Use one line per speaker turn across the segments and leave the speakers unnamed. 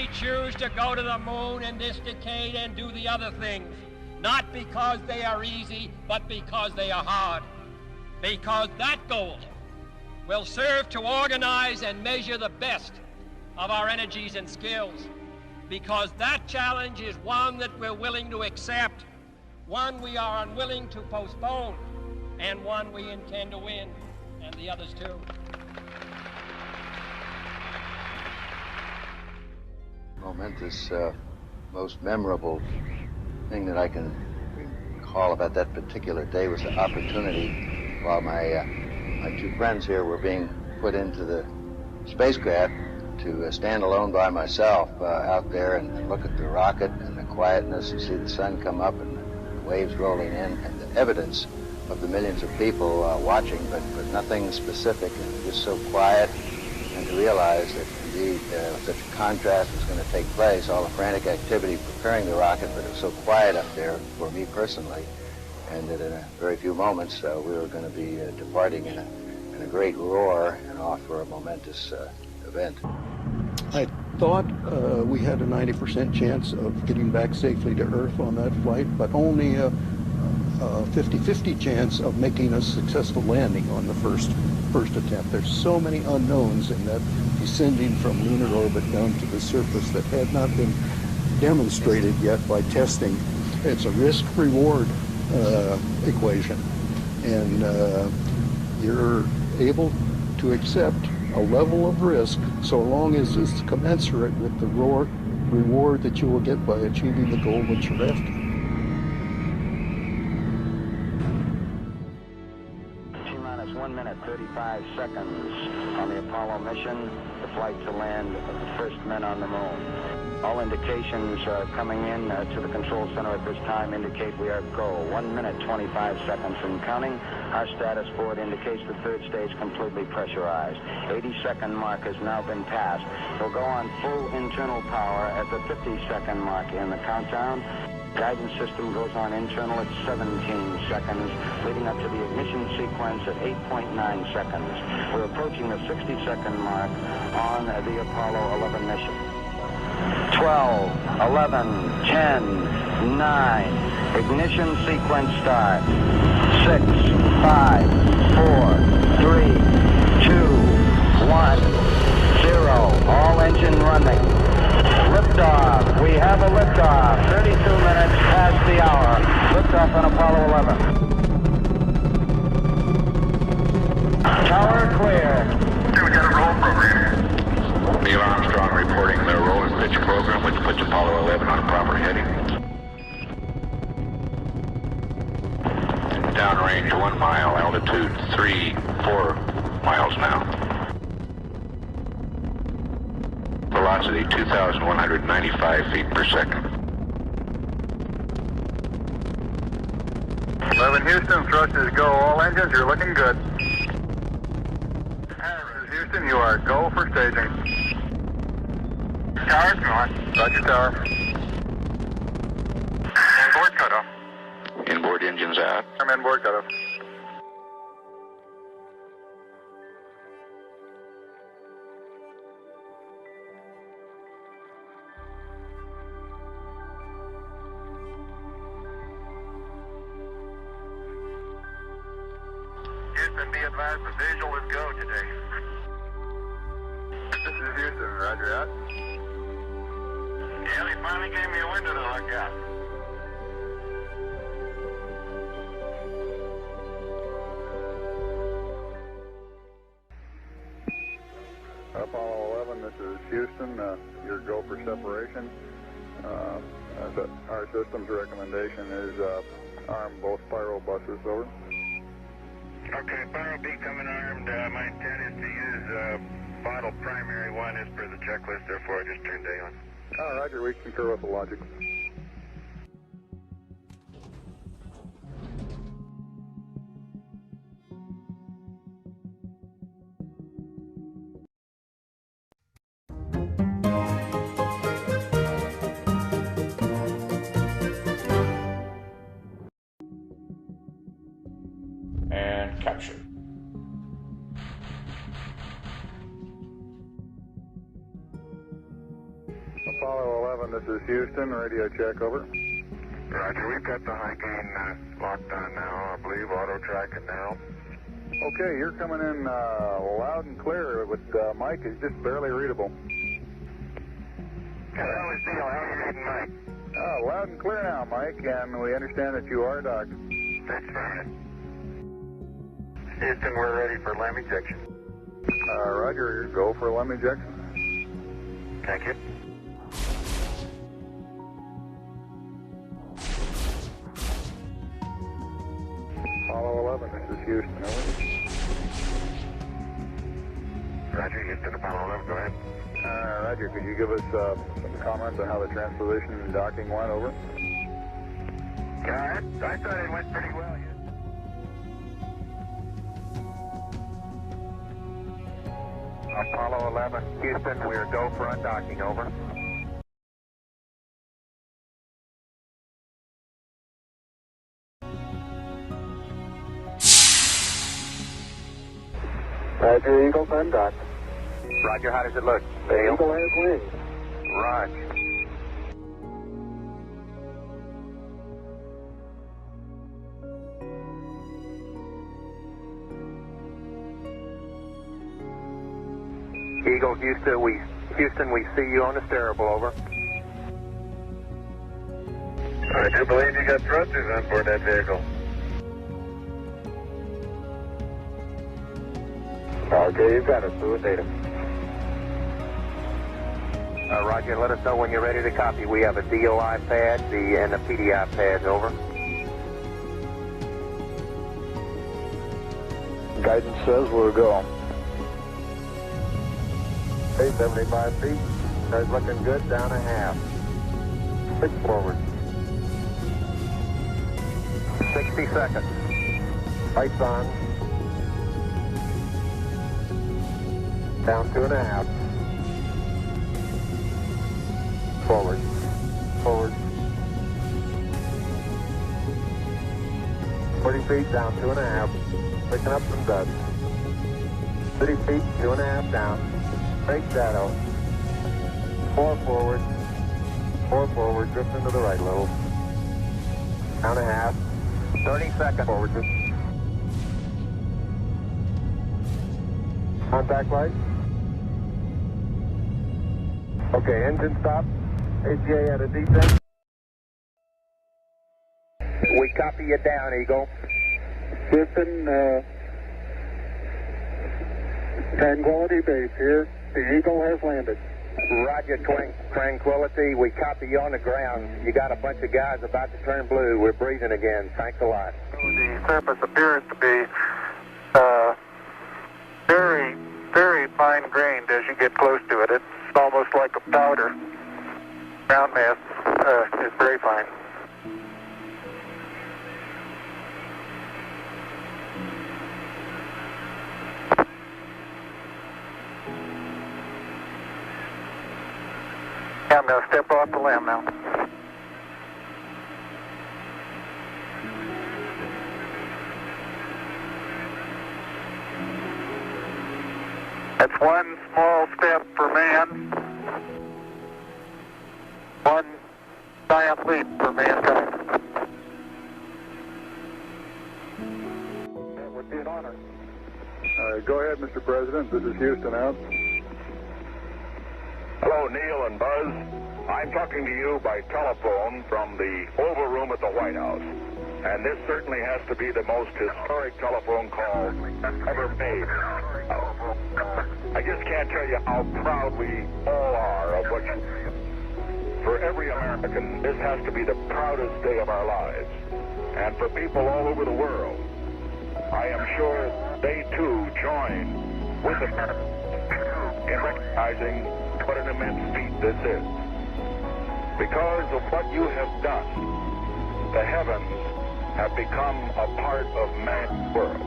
we choose to go to the moon in this decade and do the other things, not because they are easy, but because they are hard. Because that goal will serve to organize and measure the best of our energies and skills. Because that challenge is one that we're willing to accept, one we are unwilling to postpone, and one we intend to win, and the others too.
Momentous, most memorable thing that I can recall about that particular day was the opportunity while my two friends here were being put into the spacecraft to stand alone by myself out there and look at the rocket and the quietness and see the sun come up and the waves rolling in and the evidence of the millions of people watching, but nothing specific, and just so quiet, and to realize that indeed such a contrast was going to take place, all the frantic activity preparing the rocket, but it was so quiet up there for me personally, and that in a very few moments we were going to be departing in a great roar and off for a momentous event.
I thought we had a 90% chance of getting back safely to Earth on that flight, but only a 50-50 chance of making a successful landing on the first attempt. There's so many unknowns in that descending from lunar orbit down to the surface that had not been demonstrated yet by testing. It's a risk-reward equation, and you're able to accept a level of risk so long as it's commensurate with the reward that you will get by achieving the goal that you're after.
T-minus 1 minute, 35 seconds on the Apollo mission, the flight to land of the first men on the moon. All indications coming in to the control center at this time indicate we are go. 1 minute, 25 seconds and counting. Our status board indicates the third stage completely pressurized. 80-second mark has now been passed. We'll go on full internal power at the 50-second mark in the countdown. Guidance system goes on internal at 17 seconds, leading up to the ignition sequence at 8.9 seconds. We're approaching the 60-second mark on the Apollo 11 mission. 12, 11, 10, 9. Ignition sequence start. 6, 5, 4, 3, 2, 1, 0. All engine running. Liftoff. We have a liftoff. 32 minutes past the hour. Liftoff on Apollo 11. Tower clear.
We got a roll program.
Neil Armstrong reporting the roll and pitch program, which puts Apollo 11 on a proper heading. Downrange 1 mile, altitude 4 miles now. Velocity 2,195 feet per second.
11 Houston, thrust is go. All engines, you're looking good. Houston, you are go for staging. Tower's on. Roger, tower. Inboard cutoff.
Inboard engines out.
I'm inboard cutoff. Houston, be advised the visual is go today. This is Houston, roger that. Yeah, they finally gave me a window to look at. Apollo 11, this is Houston. Your go for separation. Our system's recommendation is arm both pyro buses, over. Okay, pyro B coming armed. My intent is to use bottle primary one as per the checklist, therefore I just turned day on. Roger, we concur with the logic.
And capture.
is Houston. Radio check, over.
Roger, we've got the high gain locked on now, I believe. Auto track and narrow.
Okay, you're coming in loud and clear, but Mike is just barely readable.
How are you reading, Mike?
Loud and clear now, Mike, and we understand that you are docked.
That's right. Houston, we're ready for LAM ejection.
Roger, go for LAM ejection.
Thank you.
Apollo 11, this is Houston, over.
Roger, Houston, Apollo 11, go ahead.
Roger, could you give us some comments on how the transposition and docking went, over?
Yeah, I thought it went pretty well. Apollo 11, Houston, we're go for undocking, over.
Roger, Eagle, undocked.
Roger, how does it look?
The Eagle has wings.
Roger. Eagle, Houston, we see you on the steerable, over. I do believe you got thrusters on board that vehicle.
Okay, you've got it. Fluid data.
Roger, let us know when you're ready to copy. We have a DOI pad and the PDI pads, over.
Guidance says we'll go.
75 feet. That's looking good. Down a half. 6 forward. 60 seconds. Lights on. Down 2.5. Forward. Forward. 40 feet, down 2.5. Picking up some dust. 30 feet, 2.5 down. Break shadow. 4 forward. 4 forward, drift into the right a little. Down a half. 30 seconds. Forward. Contact light. Okay, engine stop. ACA at a descent. We copy you down, Eagle.
Houston, Tranquility Base here. The Eagle has landed.
Roger, Tranquility. We copy you on the ground. You got a bunch of guys about to turn blue. We're breathing again. Thanks a lot.
The surface appears to be very, very fine-grained as you get close to it. It's almost like a powder. Ground mass is very fine. Yeah, I'm going to step off the LAM now. That's one small step for man, one giant leap for mankind. That would be an honor.
Go ahead, Mr. President. This is Houston out.
Hello, Neil and Buzz. I'm talking to you by telephone from the Oval Room at the White House. And this certainly has to be the most historic telephone call ever made. I just can't tell you how proud we all are of what you... For every American, this has to be the proudest day of our lives. And for people all over the world, I am sure they too join with America in recognizing what an immense feat this is. Because of what you have done, the heavens have become a part of man's world.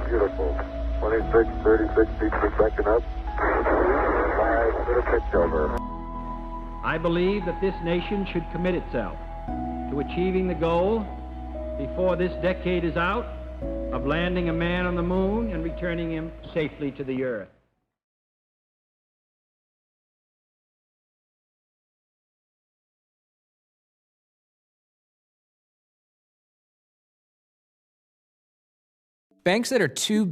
Beautiful. 26, 36 feet per second up. 5 to the pitch over.
I believe that this nation should commit itself to achieving the goal before this decade is out of landing a man on the moon and returning him safely to the earth.
Banks that are too